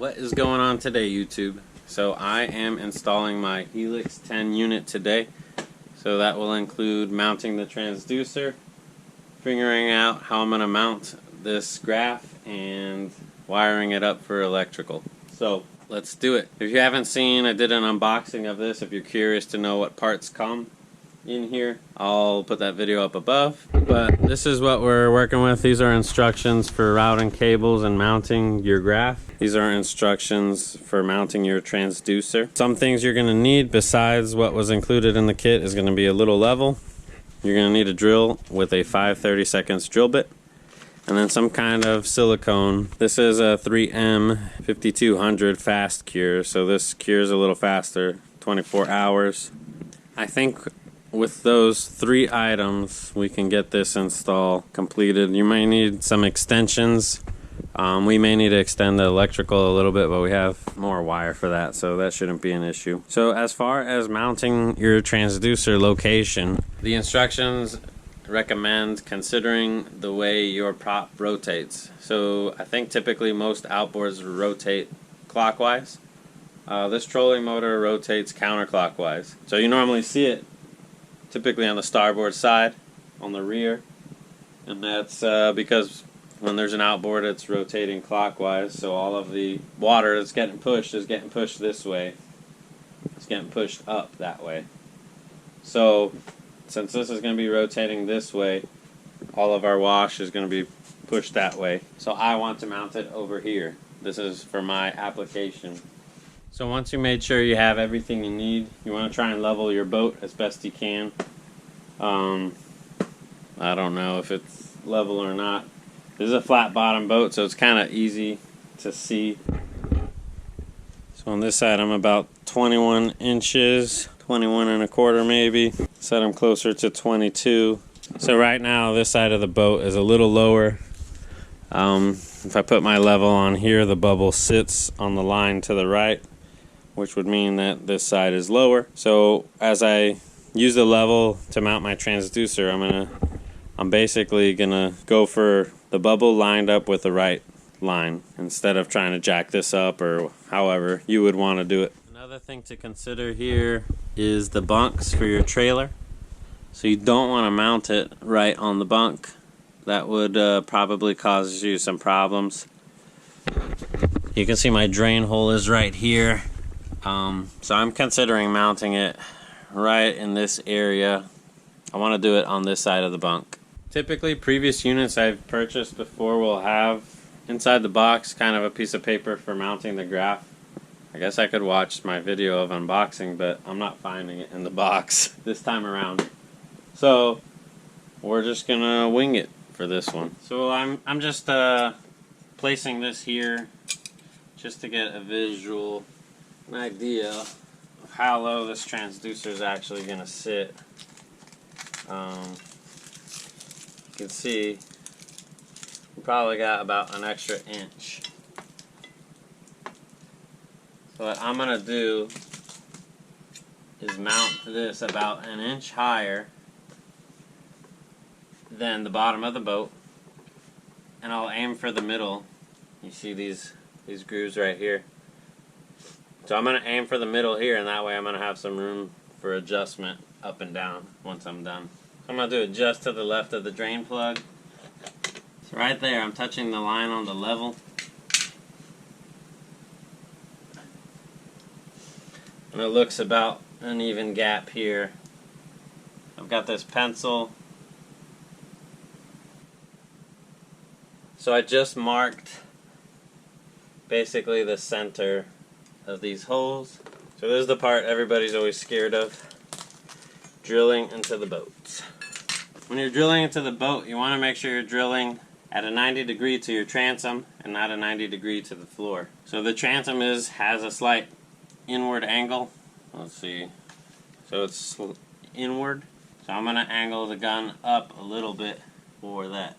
What is going on today, YouTube? So I am installing my Helix 10 unit today. So that will include mounting the transducer, figuring out how I'm going to mount this graph, and wiring it up for electrical. So let's do it. If you haven't seen, I did an unboxing of this. If you're curious to know what parts come in here, I'll put that video up above. But this is what we're working with. These are instructions for routing cables and mounting your graph. These are instructions for mounting your transducer. Some things you're going to need besides what was included in the kit is going to be a little level. You're going to need a drill with a 5/32 drill bit, and then some kind of silicone. This is a 3M 5200 fast cure, so this cures a little faster, 24 hours. I think with those 3 items we can get this install completed. You may need some extensions. We may need to extend the electrical a little bit, but we have more wire for that, so that shouldn't be an issue. So as far as mounting your transducer location, the instructions recommend considering the way your prop rotates. So I think typically most outboards rotate clockwise. This trolling motor rotates counterclockwise. So you normally see it typically on the starboard side, on the rear, and that's because when there's an outboard it's rotating clockwise, so all of the water that's getting pushed is getting pushed this way. It's getting pushed up that way. So since this is going to be rotating this way, all of our wash is going to be pushed that way. So I want to mount it over here. This is for my application. So once you made sure you have everything you need, you want to try and level your boat as best you can. I don't know if it's level or not. This is a flat bottom boat, so it's kind of easy to see. So on this side I'm about 21 inches, 21 and a quarter maybe. This side I'm closer to 22. So right now this side of the boat is a little lower. If I put my level on here, the bubble sits on the line to the right, which would mean that this side is lower. So as I use the level to mount my transducer, I'm basically gonna go for the bubble lined up with the right line instead of trying to jack this up or however you would want to do it. Another thing to consider here is the bunks for your trailer. So you don't want to mount it right on the bunk. That would probably cause you some problems. You can see my drain hole is right here. So I'm considering mounting it right in this area. I want to do it on this side of the bunk. Typically previous units I've purchased before will have inside the box kind of a piece of paper for mounting the graph. I guess I could watch my video of unboxing, but I'm not finding it in the box this time around. So we're just gonna wing it for this one. So I'm just placing this here just to get a visual, an idea of how low this transducer is actually gonna sit. You can see we probably got about an extra inch. So what I'm gonna do is mount this about an inch higher than the bottom of the boat, and I'll aim for the middle. You see these grooves right here. So I'm gonna aim for the middle here, and that way I'm gonna have some room for adjustment up and down once I'm done. I'm going to do it just to the left of the drain plug. So right there, I'm touching the line on the level. And it looks about an even gap here. I've got this pencil. So I just marked basically the center of these holes. So this is the part everybody's always scared of. Drilling into the boat. When you're drilling into the boat, you want to make sure you're drilling at a 90 degree to your transom and not a 90 degree to the floor. So the transom has a slight inward angle. Let's see. So it's inward. So I'm going to angle the gun up a little bit for that.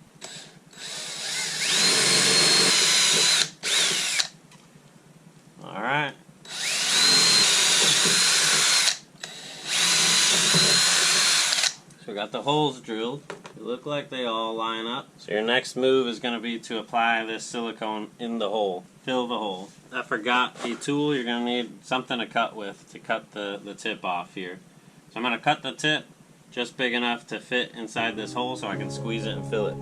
Alright. So we got the holes drilled. They look like they all line up. So your next move is going to be to apply this silicone in the hole. fill the hole. I forgot the tool. You're going to need something to cut with to cut the tip off here. So I'm going to cut the tip just big enough to fit inside this hole so I can squeeze it and fill it.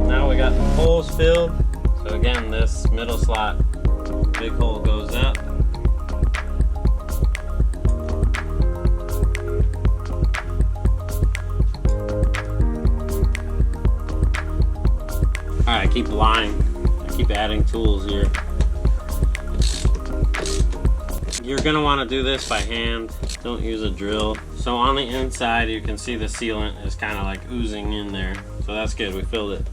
Now we got the holes filled. So again, this middle slot, big hole goes up. Alright, keep lying. I keep adding tools here. You're going to want to do this by hand. Don't use a drill. So on the inside you can see the sealant is kind of like oozing in there. So that's good, we filled it.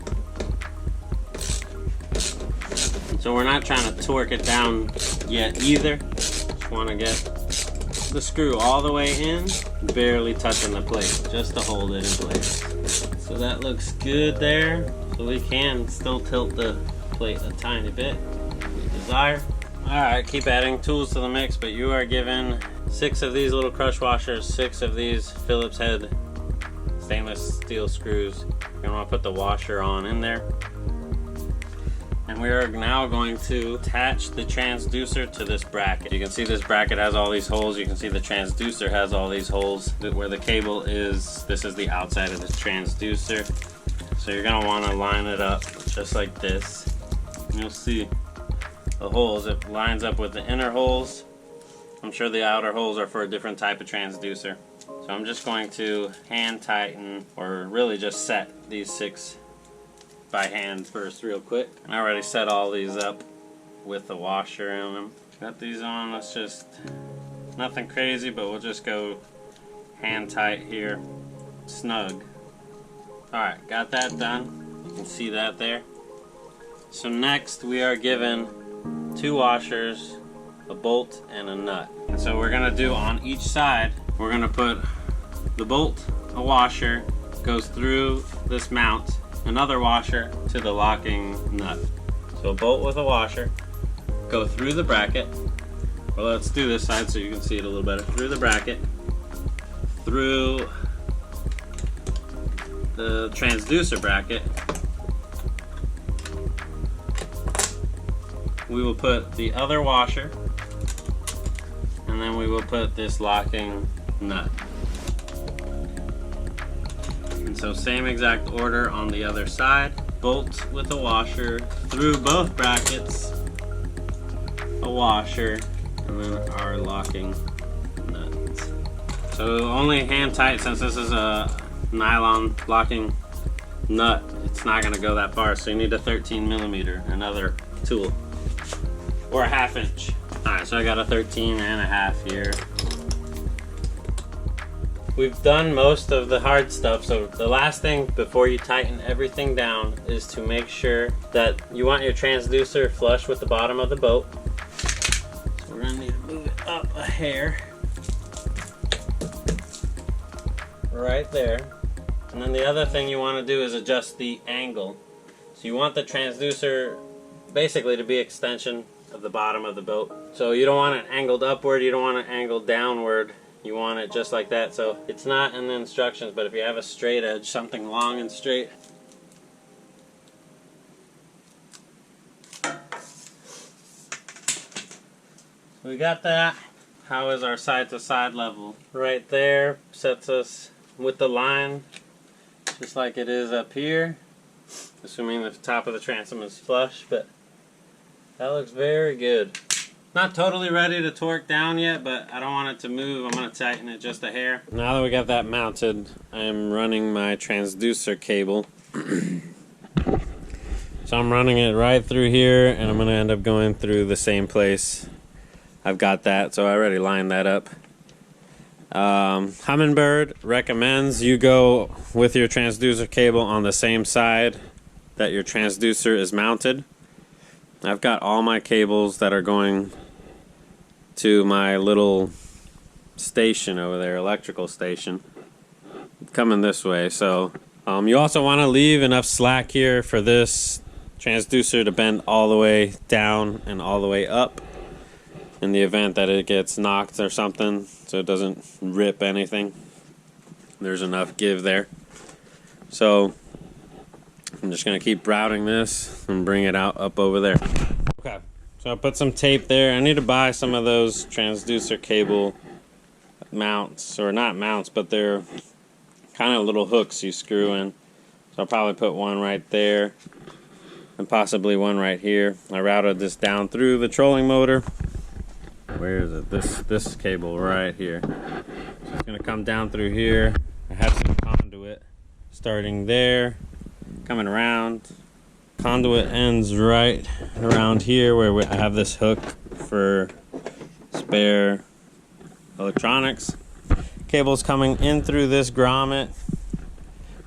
So we're not trying to torque it down yet either. Just want to get the screw all the way in, barely touching the plate, just to hold it in place. So that looks good there. So we can still tilt the plate a tiny bit if we desire. Alright, keep adding tools to the mix, but you are given 6 of these little crush washers, 6 of these Phillips head stainless steel screws. You're going to want to put the washer on in there. And we are now going to attach the transducer to this bracket. You can see this bracket has all these holes. You can see the transducer has all these holes. Where the cable is, this is the outside of the transducer. So you're going to want to line it up just like this. And you'll see the holes. It lines up with the inner holes. I'm sure the outer holes are for a different type of transducer. So I'm just going to hand tighten, or really just set these 6 by hand first real quick. I already set all these up with the washer in them. Got these on. It's just nothing crazy, but we'll just go hand tight here, snug. Alright, got that done. You can see that there. So next we are given 2 washers, a bolt, and a nut. And so we're going to do on each side, we're going to put the bolt, a washer, goes through this mount, another washer to the locking nut. So a bolt with a washer, go through the bracket. Well, let's do this side so you can see it a little better. Through the bracket, through the transducer bracket, we will put the other washer, and then we will put this locking nut. And so same exact order on the other side. Bolt with a washer, through both brackets, a washer, and then our locking nuts. So only hand tight, since this is a nylon locking nut, it's not going to go that far, so you need a 13mm, another tool, or a 1/2 inch. Alright, so I got a 13.5 here. We've done most of the hard stuff, so the last thing before you tighten everything down is to make sure that you want your transducer flush with the bottom of the boat. So we're going to need to move it up a hair. Right there. And then the other thing you want to do is adjust the angle. So you want the transducer basically to be extension of the bottom of the boat. So you don't want it angled upward, you don't want it angled downward. You want it just like that. So it's not in the instructions, but if you have a straight edge, something long and straight. So we got that. How is our side to side level? Right there sets us with the line just like it is up here, assuming the top of the transom is flush, but that looks very good. Not totally ready to torque down yet, but I don't want it to move. I'm going to tighten it just a hair. Now that we got that mounted, I'm running my transducer cable. So I'm running it right through here, and I'm going to end up going through the same place. I've got that, so I already lined that up. Humminbird recommends you go with your transducer cable on the same side that your transducer is mounted. I've got all my cables that are going to my little station over there, electrical station, coming this way. So you also want to leave enough slack here for this transducer to bend all the way down and all the way up. in the event that it gets knocked or something, so it doesn't rip anything. There's enough give there. So I'm just going to keep routing this and bring it out up over there. Okay, so I put some tape there. I need to buy some of those transducer cable mounts, or not mounts, but they're kind of little hooks you screw in. So I'll probably put one right there and possibly one right here. I routed this down through the trolling motor. Where is it? This cable right here. So it's going to come down through here. I have some conduit starting there, coming around. Conduit ends right around here where I have this hook for spare electronics. Cable's coming in through this grommet,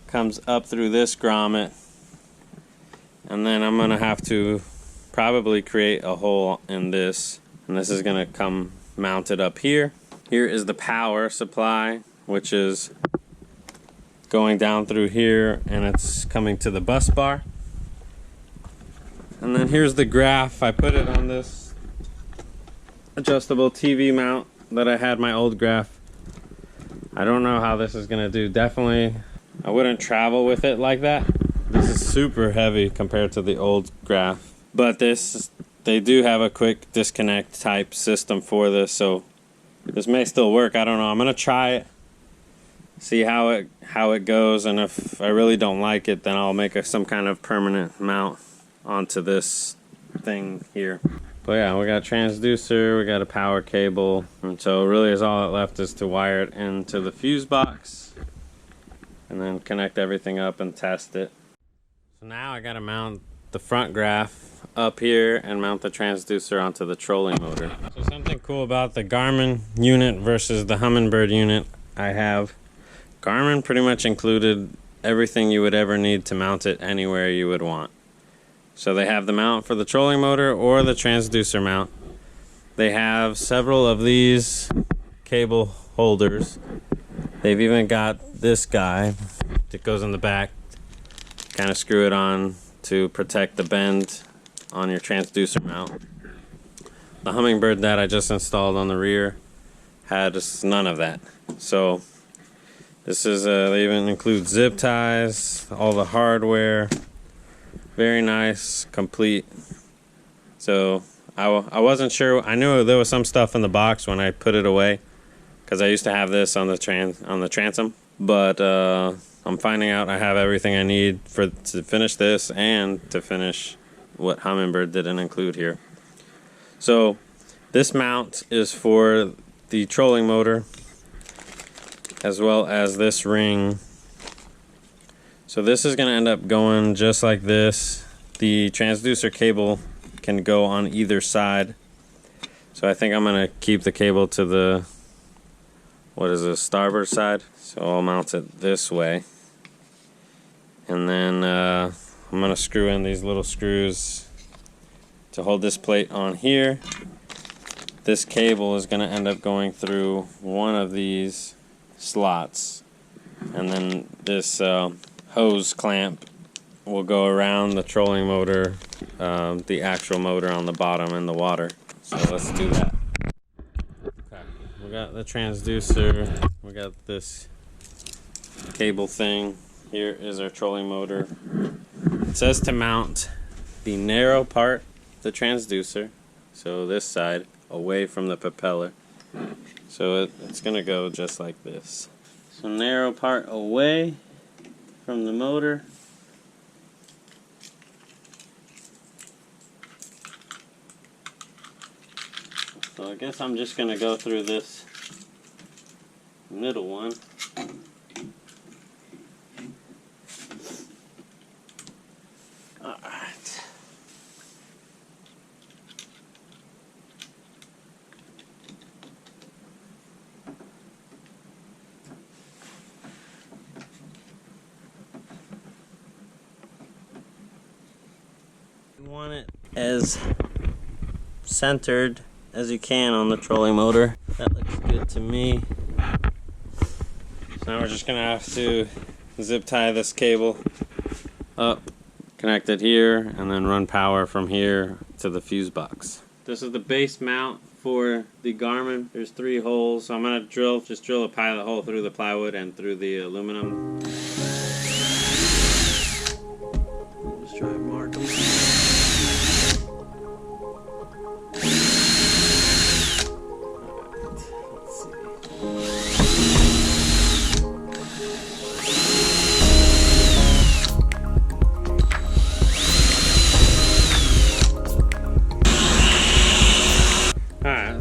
comes up through this grommet, and then I'm going to have to probably create a hole in this, and this is going to come mounted up here. Here is the power supply, which is going down through here, and it's coming to the bus bar. And then here's the graph. I put it on this adjustable TV mount that I had my old graph. I don't know how this is going to do. Definitely, I wouldn't travel with it like that. This is super heavy compared to the old graph. But they do have a quick disconnect type system for this, so this may still work. I don't know. I'm going to try it, see how it goes, and if I really don't like it, then I'll make some kind of permanent mount onto this thing here. But yeah, we got a transducer, we got a power cable, and so really is all that left is to wire it into the fuse box and then connect everything up and test it. So now I gotta mount the front graph up here and mount the transducer onto the trolling motor. So something cool about the Garmin unit versus the Humminbird unit I have, Garmin pretty much included everything you would ever need to mount it anywhere you would want. So they have the mount for the trolling motor or the transducer mount. They have several of these cable holders. They've even got this guy that goes in the back. Kind of screw it on to protect the bend on your transducer mount. The Humminbird that I just installed on the rear had just none of that. So this is they even include zip ties, all the hardware. Very nice, complete. So I wasn't sure. I knew there was some stuff in the box when I put it away, because I used to have this on the Transom. But I'm finding out I have everything I need to finish this and to finish what Humminbird didn't include here. So this mount is for the trolling motor, as well as this ring. So this is going to end up going just like this. The transducer cable can go on either side. So I think I'm going to keep the cable to the, what is this, starboard side. So I'll mount it this way. And then I'm going to screw in these little screws to hold this plate on here. This cable is going to end up going through one of these slots. And then this hose clamp will go around the trolling motor, the actual motor on the bottom in the water. So let's do that. Okay, we got the transducer, we got this cable thing. Here is our trolling motor. It says to mount the narrow part, the transducer, so this side, away from the propeller. So it's gonna go just like this. So narrow part away from the motor. So I guess I'm just going to go through this middle one. Alright. You want it as centered as you can on the trolling motor. That looks good to me. So now we're just gonna have to zip tie this cable up, connect it here, and then run power from here to the fuse box. This is the base mount for the Garmin. There's 3 holes, so I'm gonna just drill a pilot hole through the plywood and through the aluminum. Let's try and mark them.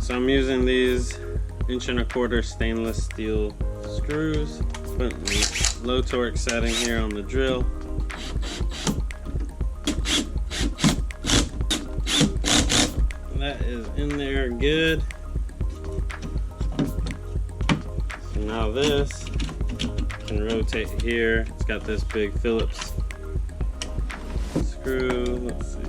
So I'm using these 1.25" stainless steel screws, putting the low torque setting here on the drill. That is in there good. So now this can rotate here. It's got this big Phillips screw. Let's see.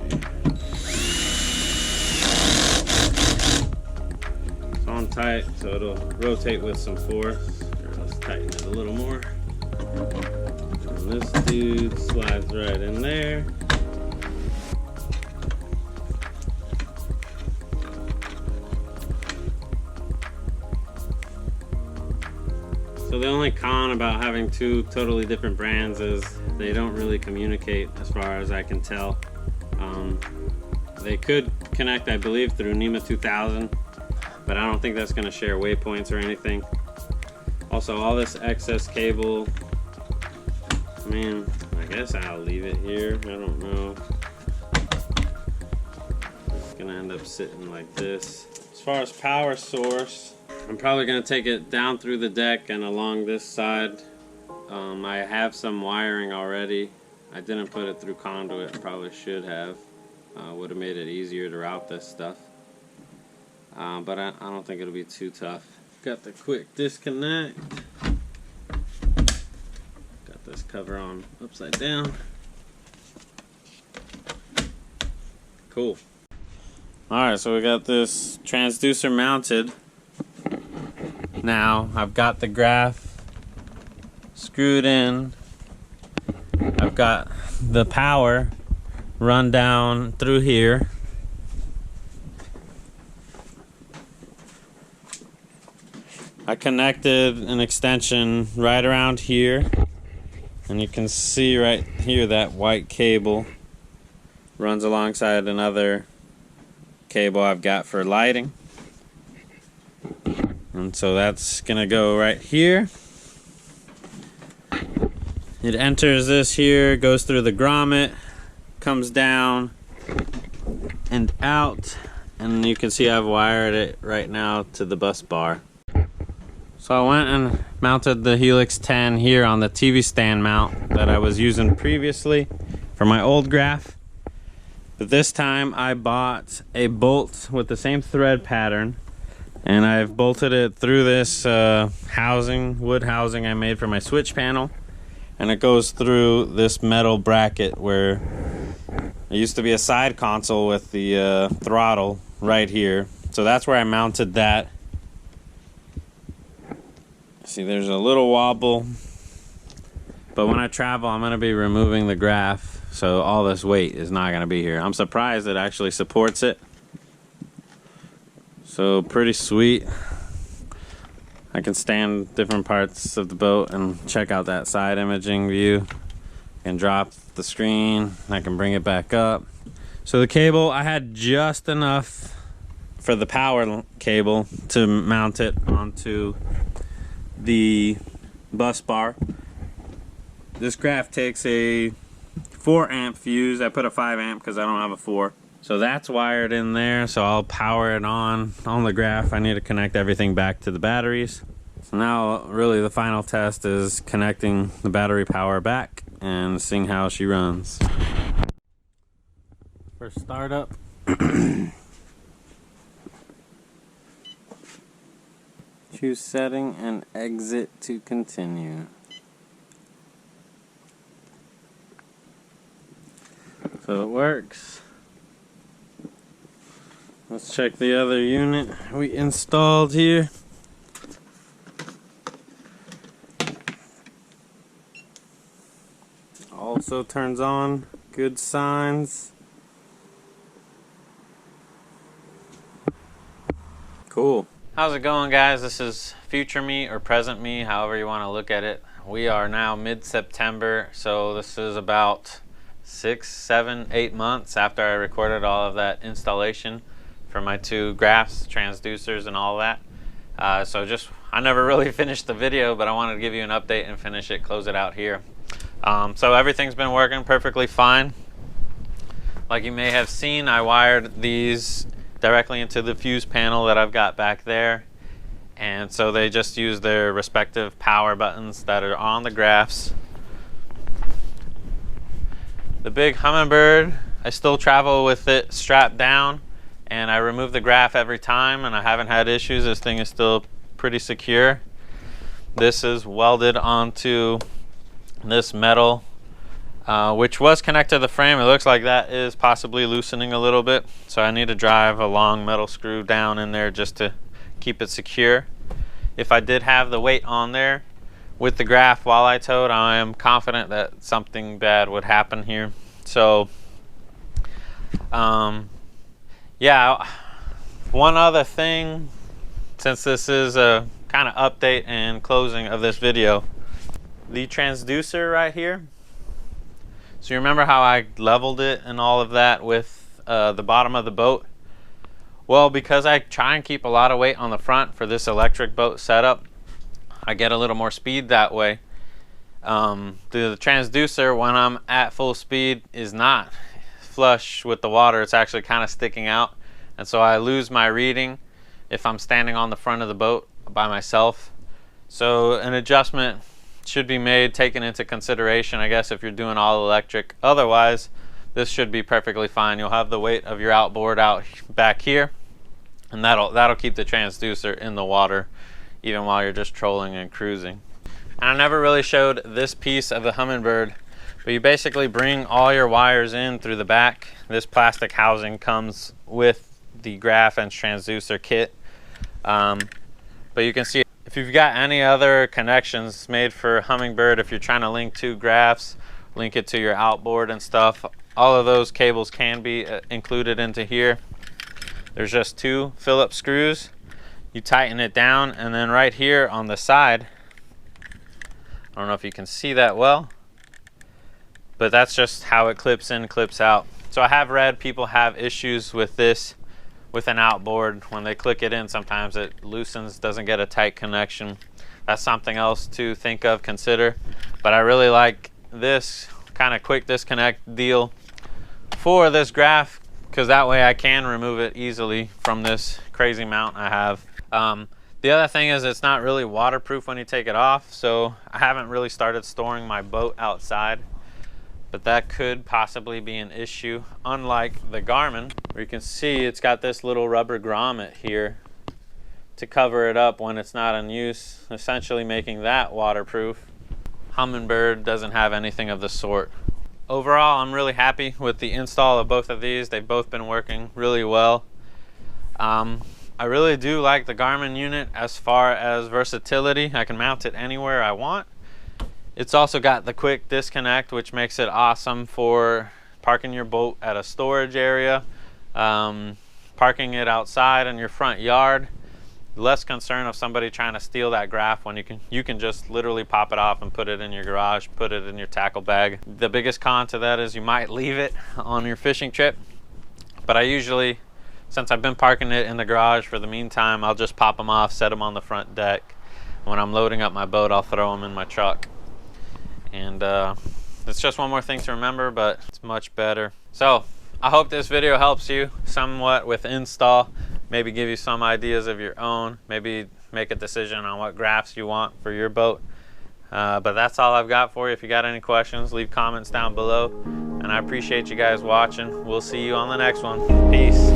On tight, so it'll rotate with some force. Let's tighten it a little more. And this dude slides right in there. So the only con about having 2 totally different brands is they don't really communicate, as far as I can tell. They could connect, I believe, through NEMA 2000. But I don't think that's going to share waypoints or anything. Also, all this excess cable, I mean, I guess I'll leave it here. I don't know. It's going to end up sitting like this. As far as power source, I'm probably going to take it down through the deck and along this side. I have some wiring already. I didn't put it through conduit. Probably should have. Would have made it easier to route this stuff. But I don't think it'll be too tough. Got the quick disconnect. Got this cover on upside down. Cool. Alright, so we got this transducer mounted. Now I've got the graph screwed in. I've got the power run down through here. I connected an extension right around here, and you can see right here that white cable runs alongside another cable I've got for lighting. And so that's gonna go right here. It enters this here, goes through the grommet, comes down and out, and you can see I've wired it right now to the bus bar. So I went and mounted the Helix 10 here on the TV stand mount that I was using previously for my old graph. But this time I bought a bolt with the same thread pattern, and I've bolted it through this housing, wood housing I made for my switch panel. And it goes through this metal bracket where there used to be a side console with the throttle right here. So that's where I mounted that. See, there's a little wobble, but when I travel, I'm going to be removing the graph, so all this weight is not going to be here. I'm surprised it actually supports it. So pretty sweet. I can stand different parts of the boat and check out that side imaging view. I can drop the screen, I can bring it back up. So the cable, I had just enough for the power cable to mount it onto the bus bar. This graph takes a 4 amp fuse. I put a 5 amp because I don't have a 4. So that's wired in there, so I'll power it on the graph. I need to connect everything back to the batteries. So now really the final test is connecting the battery power back and seeing how she runs. For startup, choose setting and exit to continue. So it works. Let's check the other unit we installed here. Also turns on, good signs. Cool. How's it going, guys? This is future me or present me, however you want to look at it. We are now mid-September, so this is about 6, 7, 8 months after I recorded all of that installation for my 2 graphs, transducers, and all that. I never really finished the video, but I wanted to give you an update and finish it, close it out here. So everything's been working perfectly fine. Like you may have seen, I wired these directly into the fuse panel that I've got back there. And so they just use their respective power buttons that are on the graphs. The big Humminbird, I still travel with it strapped down, and I remove the graph every time, and I haven't had issues. This thing is still pretty secure. This is welded onto this metal, which was connected to the frame. It looks like that is possibly loosening a little bit, so I need to drive a long metal screw down in there just to keep it secure. If I did have the weight on there with the graph while I towed, I am confident that something bad would happen here. So yeah, one other thing, since this is a kind of update and closing of this video, the transducer right here. So you remember how I leveled it and all of that with the bottom of the boat? Well, because I try and keep a lot of weight on the front for this electric boat setup, I get a little more speed that way. The transducer, when I'm at full speed, is not flush with the water. It's actually kind of sticking out, and so I lose my reading if I'm standing on the front of the boat by myself. So an adjustment should be made, taken into consideration, I guess, if you're doing all electric. Otherwise, this should be perfectly fine. You'll have the weight of your outboard out back here, and that'll keep the transducer in the water even while you're just trolling and cruising. And I never really showed this piece of the Humminbird, but you basically bring all your wires in through the back. This plastic housing comes with the graph and transducer kit, but you can see if you've got any other connections made for Humminbird, if you're trying to link 2 graphs, link it to your outboard and stuff, all of those cables can be included into here. There's just 2 Phillips screws. You tighten it down, and then right here on the side, I don't know if you can see that well, but that's just how it clips in, clips out. So I have read people have issues with this with an outboard. When they click it in, sometimes it loosens, doesn't get a tight connection. That's something else to think of, consider. But I really like this kind of quick disconnect deal for this graph, because that way I can remove it easily from this crazy mount I have. The other thing is it's not really waterproof when you take it off, so I haven't really started storing my boat outside, but that could possibly be an issue. Unlike the Garmin, where you can see it's got this little rubber grommet here to cover it up when it's not in use, essentially making that waterproof. Humminbird doesn't have anything of the sort. Overall, I'm really happy with the install of both of these. They've both been working really well. I really do like the Garmin unit as far as versatility. I can mount it anywhere I want. It's also got the quick disconnect, which makes it awesome for parking your boat at a storage area, parking it outside in your front yard. Less concern of somebody trying to steal that graph when you can just literally pop it off and put it in your garage, put it in your tackle bag. The biggest con to that is you might leave it on your fishing trip, but I usually, since I've been parking it in the garage for the meantime, I'll just pop them off, set them on the front deck. When I'm loading up my boat, I'll throw them in my truck. And it's just one more thing to remember, but it's much better. So I hope this video helps you somewhat with install, maybe give you some ideas of your own, maybe make a decision on what graphs you want for your boat. But that's all I've got for you. If you got any questions, leave comments down below, and I appreciate you guys watching. We'll see you on the next one. Peace.